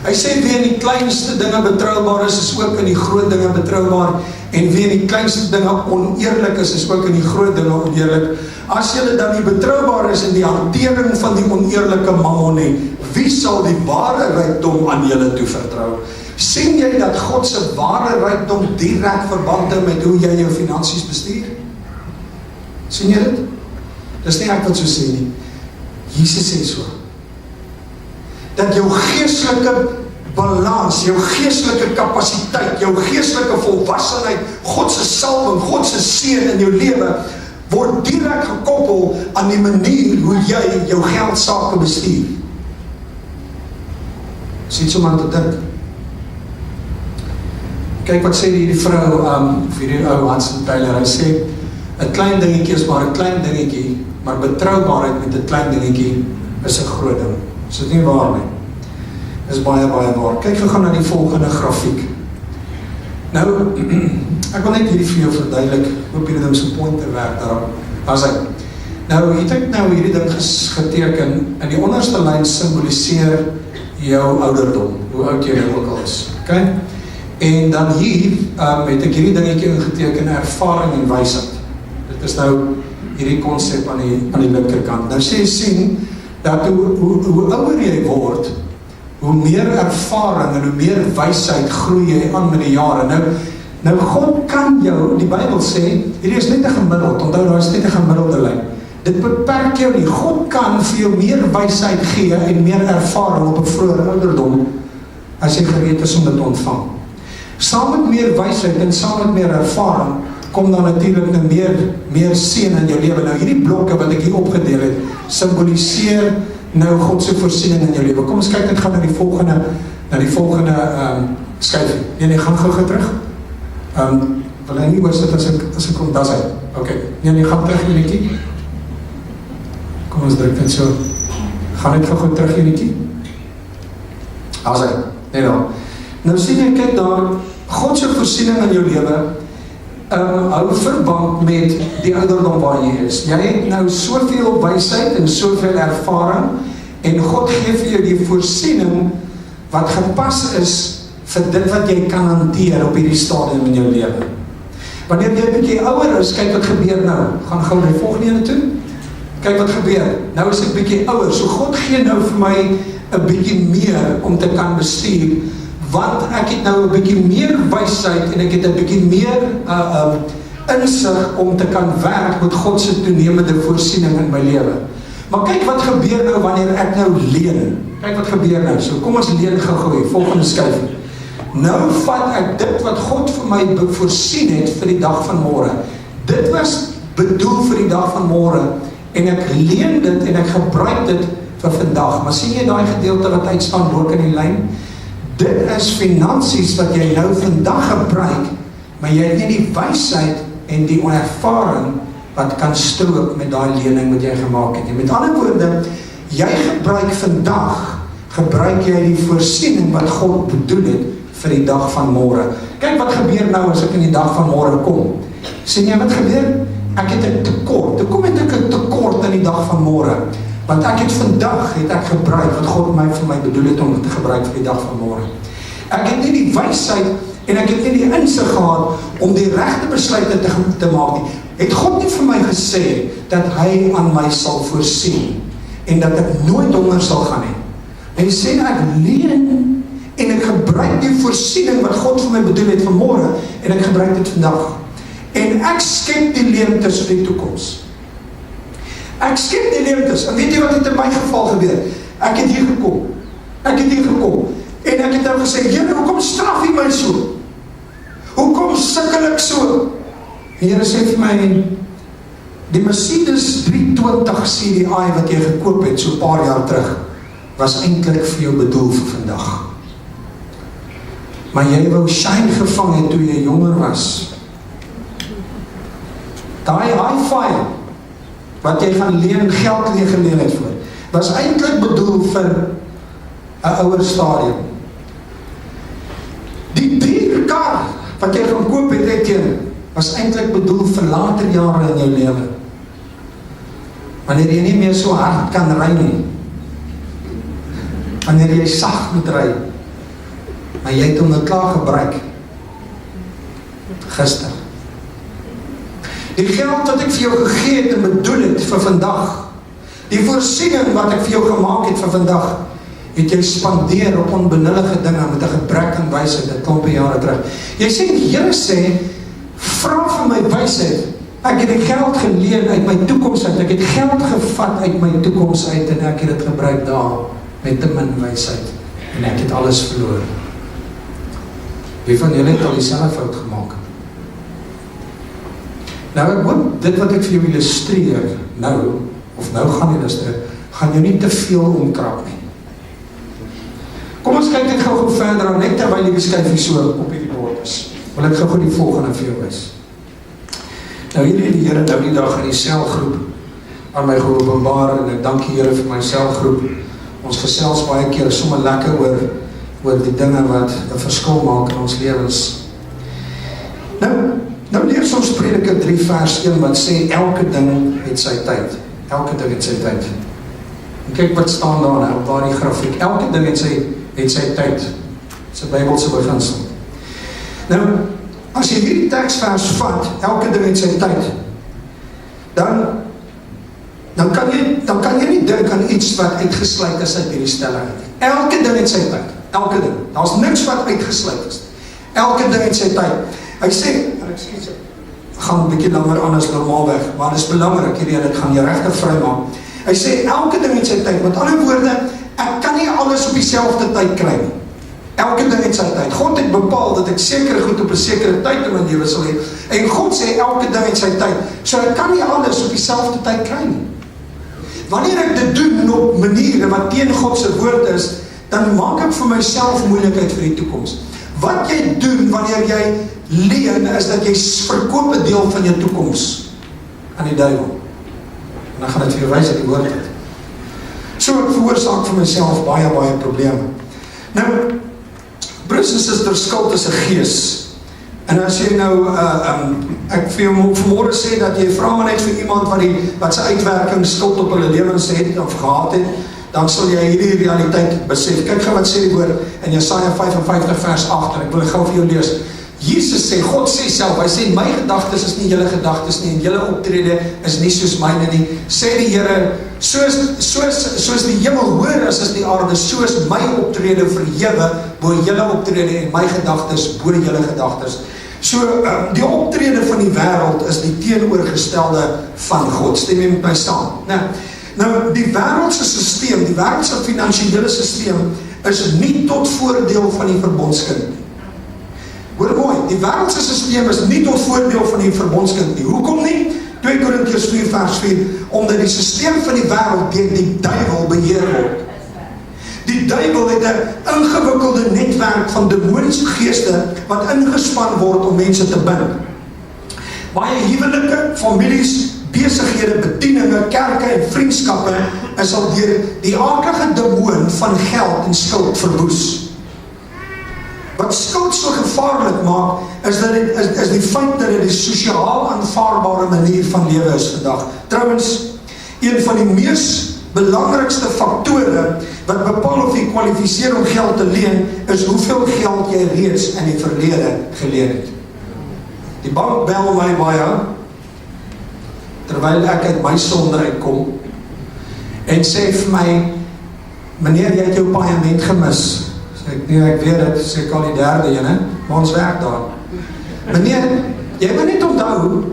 Hy sê wie in die kleinste dinge betroubaar is ook in die groot dinge betroubaar, en wie in die kleinste dinge oneerlik is ook in die groot dinge oneerlik. As julle dan nie betroubaar is in die hantering van die oneerlike mammon nie, wie sal die ware rykdom aan julle toevertrou? Sien jy dat God se ware rykdom direk verband hou met hoe jy jou finansies bestuur? Sien jy dit? Dis nie ek wat so sê nie. Jesus sê so. Dat jou geestelike balans, jou geestelike kapasiteit, jou geestelike volwassenheid, God se salwing, God se seën in jou lewe, word direk gekoppel aan die manier hoe jy jou geldsaake bestuur. Sien so man te dink. Kyk wat sê hierdie vrou, vir hierdie ou Hansen Taylor, hy sê, 'n klein dingetjie is maar 'n klein dingetjie, maar betroubaarheid met 'n klein dingetjie is 'n groot ding. Is dit nie waar nie? Is baie, baie waar. Kyk, we gaan na die volgende grafiek. Nou, ek wil net hierdie vir jou verduidelik, hoop hierdie ding so pointer werk daarop. As hy, nou, het ek nou hierdie ding geteken, en die onderste lyn symboliseer jou ouderdom, hoe oud jy nou ook al is. Okay? En dan hier het ek hierdie dingetjie ingeteken, ervaring en wysheid. Dit is nou hierdie konsep aan die linkerkant. Nou sê jy sien, dat hoe ouer jy word, hoe meer ervaring en hoe meer wysheid groei jy aan met die jare. Nou God kan jou, die Bybel sê, hierdie is net 'n gemiddeld, onthou daar is net 'n gemiddelde lyn. Dit beperk jou nie. God kan vir jou meer wysheid gee en meer ervaring op 'n vroeë ouderdom, as jy gereed is om dit te ontvang. Saam met meer wysheid en saam met meer ervaring, kom dan natuurlijk nou meer seën in jou lewe. Nou hierdie blokke wat ek hier opgedeel het, symboliseer nou God se voorsiening in jou lewe. Kom ons kyk net gaan na die volgende skyfie. Nee, gaan gou terug. Wil hy nie oor sit as ek kom, das hy. Ok, nee, gaan terug hierdie. Kom ons druk dit so. Gaan net gou terug hierdie. As hy, nee dan. Nou sien jy, kyk daar, God se voorsiening in jou lewe, hou verband met die ouderdom waar jy is. Jy het nou soveel wysheid en soveel ervaring, en God gee vir jou die voorsiening wat gepas is vir dit wat jy kan hanteer op hierdie stadium in jou lewe. Wanneer jy 'n bietjie ouer is, kyk wat gebeur nou. Gaan gou na die volgende ene toe. Kyk wat gebeur. Nou is ek bietjie ouer, so God gee nou vir my 'n bietjie meer om te kan bestuur, want ek het nou 'n bietjie meer wysheid en ek het 'n bietjie meer insig om te kan werk met God se toenemende voorsiening in my lewe. Maar kyk wat gebeur nou wanneer ek nou leen. Kyk wat gebeur nou. So kom ons leen gou-gou, volgende skyfie. Nou vat ek dit wat God vir my voorsien het vir die dag van môre. Dit was bedoel vir die dag van môre, en ek leen dit en ek gebruik dit vir vandag. Maar sien jy daai gedeelte wat uitstaan bo in die lyn? Dit is finansies wat jy nou vandag gebruik, maar jy het nie die wysheid en die onervaring wat kan strook met daai lening wat jy gemaak het. Met ander woorde, jy gebruik jy die voorsiening wat God bedoel het vir die dag van môre. Kyk wat gebeur nou as ek in die dag van môre kom. Sien jy wat gebeur? Ek het 'n tekort. Hoekom het ek 'n tekort in die dag van môre? Want vandag het ek gebruik wat God vir my bedoel het om te gebruik vir die dag van môre. Ek het nie die wysheid en ek het nie die insig gehad om die regte besluite te maak nie. Het God nie vir my gesê dat hy aan my sal voorsien en dat ek nooit honger sal gaan nie? Hy sê ek leen en ek gebruik die voorsiening wat God vir my bedoel het vir môre en ek gebruik dit vandag. En ek skep die leemtes vir die toekoms. Ek skep die leemtes, en weet jy wat het in my geval gebeur? Ek het hier gekom, en ek het nou gesê, Here, hoekom straf jy my so? Hoekom sukkel ek so? Die Here sê vir my, die Mercedes 320 CDI wat jy gekoop het, so 'n paar jaar terug, was eintlik vir jou bedoel vir vandag. Maar jy wou shine gevang het toe jy jonger was. Daai hi-fi, wat jy gaan leen, geld geleen het voor, was eintlik bedoel vir 'n ouer stadium. Die duur kar wat jy gaan koop het, Etienne, was eintlik bedoel vir later jare in jou lewe. Wanneer jy nie meer so hard kan ry nie, wanneer jy sag moet ry, maar jy het hom nou klaar gebruik, gister. Die geld wat ek vir jou gegee het en bedoel het vir vandag, die voorsiening wat ek vir jou gemaak het vir vandag, het jy spandeer op onbenullige dinge met 'n gebrek aan wysheid, 'n klompe jare terug. Jy sê, die Here sê, vra vir my wysheid. Ek het die geld geleen uit my toekoms uit, ek het geld gevat uit my toekoms uit, en ek het dit gebruik daar, met te min wysheid, en ek het alles verloor. Wie van julle het al dieselfde fout gemaak? Nou, ek hoop, dit wat ek vir jou illustreer, nou gaan illustreer, gaan jou nie te veel omkrap nie. Kom ons kyk net gou verder, net terwyl die beskyfie so op hierdie bord is. Wil ek gou die volgende vir jou wys. Nou, hier het die Here nou die dag in die selgroep aan my geopenbaar, en ek dank die Here vir my selgroep. Ons gesels baie keer sommer lekker oor die dinge wat 'n verskil maak in ons lewens. Nou lees ons Prediker 3 vers 1 wat sê, elke ding het sy tyd. Elke ding het sy tyd. En kyk wat staan daar nou op daardie grafiek. Elke ding het sy tyd. Dis 'n Bybelse beginsel. Nou, as jy hierdie teksvers vat, elke ding het sy tyd, dan kan jy nie dink aan iets wat uitgesluit is uit hierdie stelling. Elke ding het sy tyd. Elke ding. Daar's niks wat uitgesluit is. Elke ding het sy tyd. Hy sê, gaan 'n bietjie langer aan as normaalweg, maar dit is belangrik hierdie, dit gaan jy regtig vry maak. Hy sê, elke ding het sy tyd. Met ander woorde, ek kan nie alles op dieselfde tyd kry nie. Elke ding het sy tyd. God het bepaal dat ek sekere goed op 'n sekere tyd in my lewe sal hê. En God sê, elke ding het sy tyd. So ek kan nie alles op dieselfde tyd kry nie. Wanneer ek dit doen op maniere wat teen God se woord is, dan maak ek vir myself moeilikheid vir die toekoms. Wat jy doen wanneer jy leen, is dat jy verkoop 'n deel van jou toekoms aan die duiwel. En dan gaan dit vir jou wys uit die woord uit. So ek veroorsaak vir myself baie probleme. Nou, broers en susters, skuld is 'n gees. En as jy nou, ek vir jou vanmôre sê dat jy vra maar net vir iemand wat sy uitwerking skuld op hulle lewens het of gehad het, dan sal jy hierdie realiteit besef. Kyk gou wat sê die woord in Jesaja 55 vers 8, en ek wil gou vir jou lees. Jesus sê, God sê self, hy sê, my gedagtes is nie julle gedagtes nie, en julle optrede is nie soos myne nie, sê die Here, soos die hemel hoër is die aarde, soos my optrede verhewe bo julle optrede, en my gedagtes bo julle gedagtes. So, die optrede van die wêreld is die teenoorgestelde van God. Stem jy met my saam? Nou, die wêreldse stelsel, die wêreldse finansiële stelsel is nie tot voordeel van die verbondskind nie. Hoor mooi, die wêreldse stelsel is nie tot voordeel van die verbondskind nie. Hoekom nie? 2 Korintiërs 4 vers 4, omdat die stelsel van die wêreld deur die duiwel beheer word. Die duiwel het 'n ingewikkelde netwerk van demoniese geeste wat ingespan word om mense te bind. Baie huwelike, families, besighede, bedieninge, kerke en vriendskappe is al deur die aaklige demoon van geld en skuld verwoes. Wat skuld so gevaarlik maak, is die feit dat dit die sosiaal aanvaarbare manier van lewe is vandag. Trouwens, een van die mees belangrikste faktore wat bepaal of jy kwalifiseer om geld te leen, is hoeveel geld jy reeds in die verlede geleen het. Die bank bel my baie, terwyl ek uit my sonde uitkom, en sê vir my, meneer, jy het jou paaiement gemis. Sê ek, nee, ek weet het, sê ek al die derde ene, maar ons werk daar. Meneer, jy moet net onthou,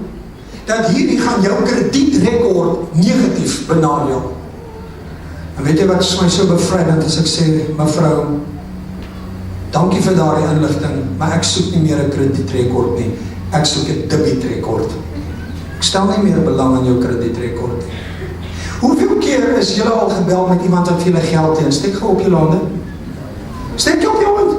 dat hierdie gaan jou kredietrekord negatief benadeel. En weet jy wat is my so bevrydend as ek sê, mevrou, dankie vir daardie inligting, maar ek soek nie meer 'n kredietrekord nie, ek soek 'n debietrekord. Ek stel nie meer belang in jou kredietrekord nie. Hoeveel keer is julle al gebel met iemand wat vir julle geld teen? Steek gou op jou hande. Steek jy op jou hand.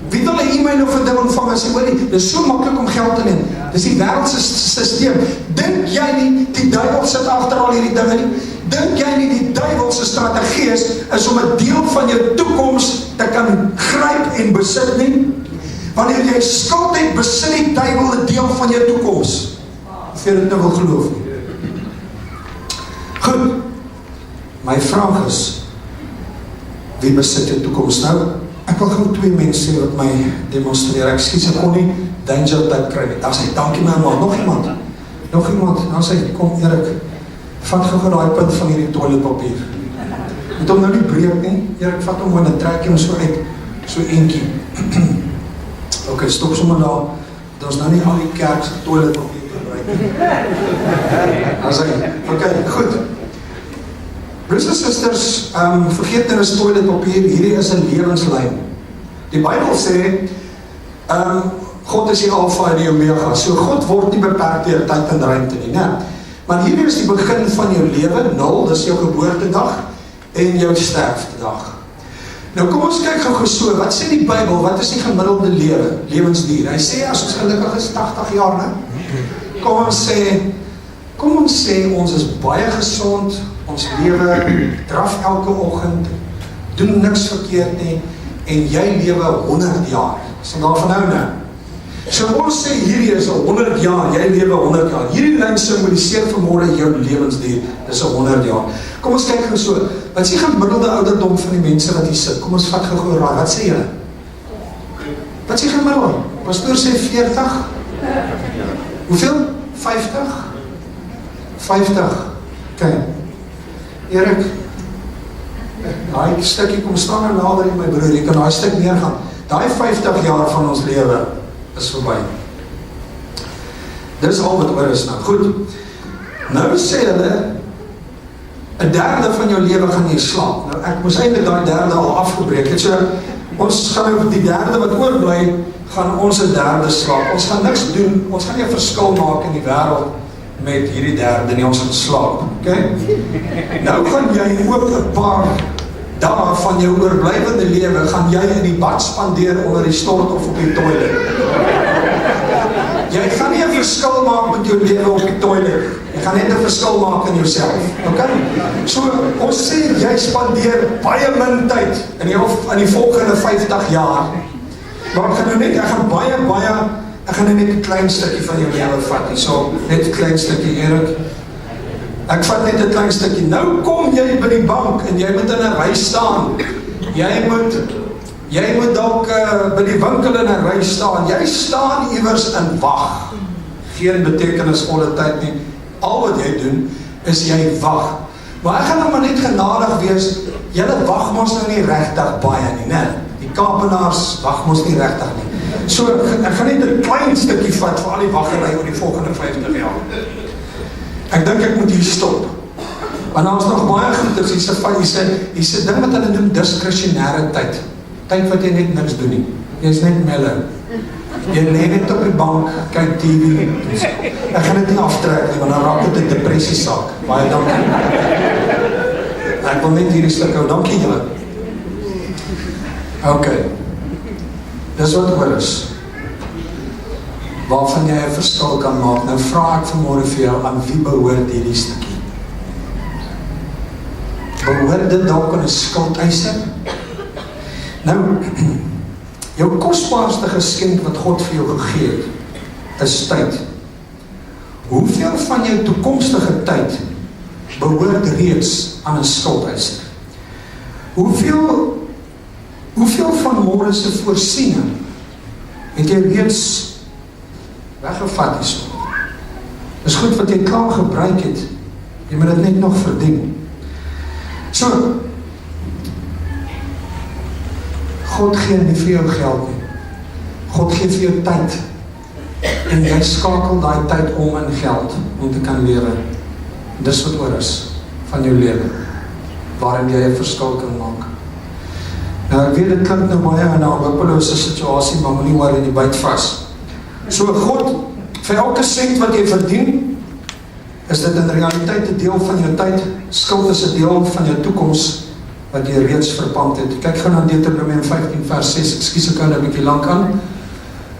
Wie wil 'n e-mail of 'n ding ontvang en sê, hoor nie, dit is so maklik om geld te leen. Dis die wêreldse stelsel. Dink jy nie die duiwel sit agter al hierdie dinge nie? Dink jy nie die duiwel se strategie is om 'n deel van jou toekoms te kan gryp en besit nie? Wanneer jy skuld het, besit die duiwel 'n deel van jou toekoms. Of jy dit nou wil geloof nie. Goed, my vraag is, wie besit jou toekoms nou? Ek wil gewoon 2 mense wat my demonstreer. Ek skies, ek kon nie danger type kry nie. Daar sê, dankie my man, nog iemand, daar sê, kom Erik, vat gou daai punt van hierdie toiletpapier. Moet hom nou nie breek nie, Erik, vat hom en trek hom so uit, so eentjie. Ok, stop sommer daar, dat ons nou nie al die kerkse toiletpapier gebruik nie. Daar sê, ok, goed. Broers en sisters, vergeet nou is toiletpapier, hierdie is 'n lewenslyn. Die Bybel sê, God is die Alpha en die Omega, so God word nie beperk deur tyd en ruimte nie, né? Maar hierdie is die begin van jou lewe, 0, dis jou geboortedag en jou sterftedag. Nou kom ons kyk gou so, wat sê die Bybel, wat is die gemiddelde lewensduur? Hy sê as ons gelukkig is 80 jaar, né? Kom ons sê ons is baie gesond, ons lewe draf elke oggend, doen niks verkeerd nie, en jy lewe 100 jaar. So daarvan nou nou. So ons sê hierdie is 100 jaar, jy lewe 100 jaar. Hierdie lyn symboliseer vanmôre jou lewensduur, dis 100 jaar. Kom ons kyk gou so, wat is die gemiddelde ouderdom van die mense wat hier sit? Kom ons vat gou raai, wat sê julle? Wat is die gemiddelde? Pastoor sê 40? Hoeveel? 50? 50. Kyk. Erik, daai stukkie kom staan nou nader in my broer, jy kan daai stuk neergaan. Daai 50 jaar van ons lewe is verby. Dis al wat oor is nou. Goed, nou sê hulle, 1/3 van jou lewe gaan jy slaap. Nou ek moes eintlik daai 1/3 al afgebreek het, so ons gaan nou die 1/3 wat oorbly, gaan ons 1/3 slaap. Ons gaan niks doen, ons gaan nie 'n verskil maak in die wêreld met hierdie 1/3 nie, ons gaan slaap, okay? Nou gaan jy ook 'n paar dae van jou oorblywende lewe, gaan jy in die bad spandeer onder die stort of op die toilet. Jy gaan nie 'n verskil maak met jou lewe op die toilet, jy gaan net 'n verskil maak in jouself, okay? So, ons sê, jy spandeer baie min tyd in die volgende 50 jaar, maar ek gaan nou net, ek gaan net 'n klein stukkie van jou lewe vat, so net 'n klein stukkie, Erik. Ek vat net 'n klein stukkie. Nou kom jy by die bank en jy moet in 'n ry staan. Jy moet dalk by die winkel in 'n ry staan. Jy staan iewers in wag. Geen betekenisvolle tyd nie. Al wat jy doen is jy wag. Maar ek gaan nou maar net genadig wees. Julle wag mos nou nie regtig baie nie, né? Die Kaapenaars wag mos nie regtig nie. So, ek gaan net 'n klein stukkie vat vir al die waggery oor die volgende 50 jaar. Ek dink ek moet hier stop. Want daar is nog baie goeders, hier sê ding wat hulle noem diskresionêre tyd. Tyd wat jy net niks doen nie. Jy is net mellow. Jy lê net op die bank, kyk TV. Ek gaan dit nie aftrek nie, want dan raak dit 'n depressie saak. Baie dankie. Ek wil net hierdie stuk hou. Dankie julle. Okay. Dis wat oor is. Waarvan jy 'n verskil kan maak. Nou vra ek vanmôre vir jou, aan wie behoort hierdie stukkie? Behoort dit dalk aan 'n skuldeiser? Nou, jou kosbaarste geskenk wat God vir jou gegee het, is tyd. Hoeveel van jou toekomstige tyd behoort reeds aan 'n skuldeiser? Hoeveel van môre se voorsiening het jy reeds weggevat hierso? Dis goed wat jy klaar gebruik het, jy moet dit net nog verdien. So, God gee nie vir jou geld nie. God gee vir jou tyd. En jy skakel daai tyd om in geld, om te kan lewe. Dis wat oor is van jou lewe, waarin jy 'n verskil kan maak. Nou, ek weet, dit klink nou baie in 'n hopelose situasie, maar moenie worry nie, byt vas. So God, vir elke sent wat jy verdien, is dit in realiteit 'n deel van jou tyd. Skuld is 'n deel van jou toekoms wat jy reeds verpand het. Kyk gou na Deuteronomium 15 vers 6, ekskuus ek hou nou 'n bietjie lank aan.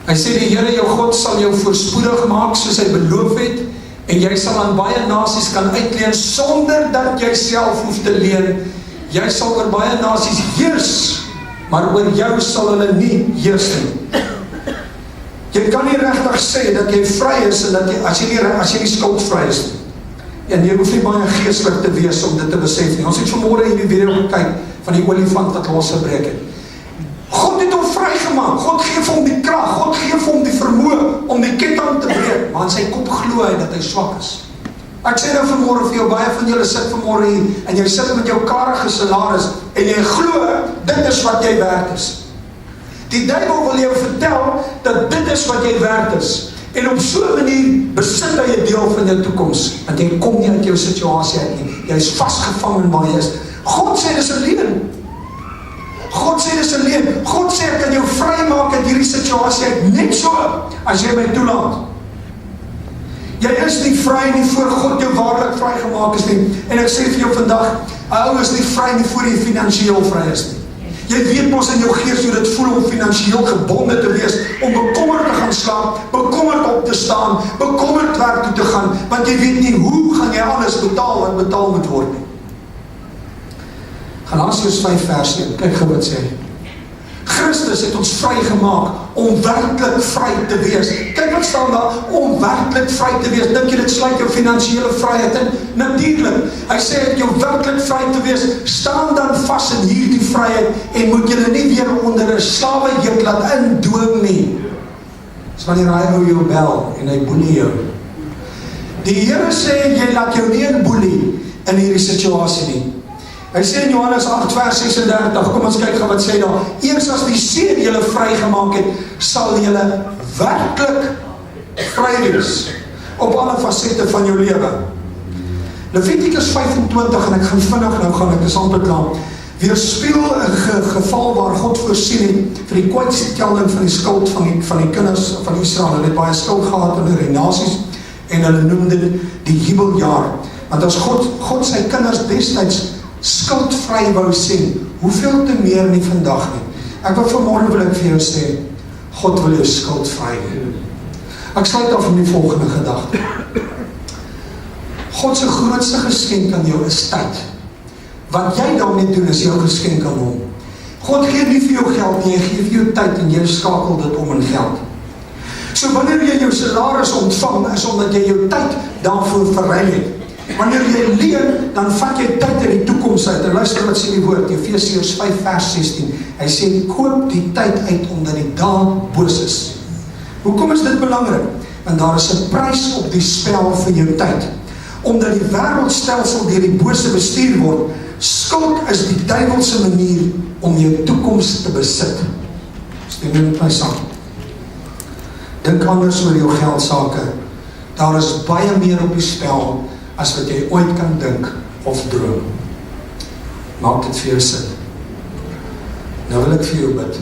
Hy sê die Here jou God sal jou voorspoedig maak soos hy beloof het, en jy sal aan baie nasies kan uitleen sonder dat jy self hoef te leen. Jy sal oor baie nasies heers, maar oor jou sal hulle nie heers nie. Jy kan nie regtig sê dat jy vry is en dat jy, as jy nie skuldvry is nie. En jy hoef nie baie geestelik te wees om dit te besef nie. Ons het vanmôre hierdie video gekyk van die olifant wat losgebreek het. God het hom vrygemaak. God gee vir hom die krag. God gee vir hom die vermoë om die ketting te breek. Maar in sy kop glo hy dat hy swak is. Ek sê nou vanmôre vir jou, baie van julle sit vanmôre hier en jy sit met jou karige salaris en jy glo dit is wat jy werd is. Die duiwel wil jou vertel dat dit is wat jy werd is. En op so 'n manier besit hy 'n deel van jou toekoms. Want jy kom nie uit jou situasie uit nie. Jy is vasgevang in waar jy is. God sê dis 'n leuen. God sê dis 'n leuen. God sê ek kan jou vrymaak uit hierdie situasie uit, net so as jy my toelaat. Jy is nie vry nie voor God jou waarlik vrygemaak is nie. En ek sê vir jou vandag, 'n ou is nie vry nie voor jy finansiëel vry is nie. Jy weet mos in jou gees hoe dit voel om finansiëel gebonde te wees, om bekommerd te gaan slaap, bekommerd op te staan, bekommerd werk toe te gaan, want jy weet nie hoe gaan jy alles betaal wat betaal moet word nie. Galasiërs 5 vers 1, kyk gou wat sê. Christus het ons vrygemaak om werklik vry te wees. Kyk wat staan daar, om werklik vry te wees. Dink jy dit sluit jou finansiële vryheid in? Natuurlik. Hy sê dat jou werklik vry te wees, staan dan vas in hierdie vryheid en moet julle nie weer onder 'n slawe juk laat indwing nie. Dis wanneer hy ou jou bel en hy boelie jou. Die Here sê jy laat jou nie inboelie in hierdie situasie nie. Hy sê in Johannes 8 vers 36, kom ons kyk wat sê daar. Eers as die Seun julle vrygemaak het, sal julle werklik vry wees op alle fasette van jou lewe. Levitikus 25 en ek gaan vinnig nou gaan ek is amper klaar. Weerspieël 'n geval waar God voorsien het vir die kwytstelling van die skuld van die kinders van Israel. Hulle het baie skuld gehad onder die nasies en hulle noem dit die jubeljaar. Want as God sy kinders destyds skuldvry wou sien, hoeveel te meer nie vandag nie. Ek wil vanmôre wil ek vir jou sê, God wil jou skuldvry hê. Ek sluit af met die volgende gedagte. God se grootste geskenk aan jou is tyd. Wat jy daarmee doen is jou geskenk aan hom. God gee nie vir jou geld nie, hy gee vir jou tyd en jy skakel dit om in geld. So wanneer jy jou salaris ontvang, is omdat jy jou tyd daarvoor verruil het. Wanneer jy leen, dan vat jy tyd in die toekoms uit. En luister wat sê die woord, Efesiërs 5 vers 16. Hy sê, koop die tyd uit, omdat die dae boos is. Hoekom is dit belangrik? Want daar is 'n prys op die spel vir jou tyd. Omdat die wêreldstelsel deur die bose bestuur word, skuld is die duiwelse manier om jou toekoms te besit. Stem jy met my saam? Dink anders oor jou geldsake. Daar is baie meer op die spel as wat jy ooit kan dink of droom. Maak dit vir jou sin. Nou wil ek vir jou bid.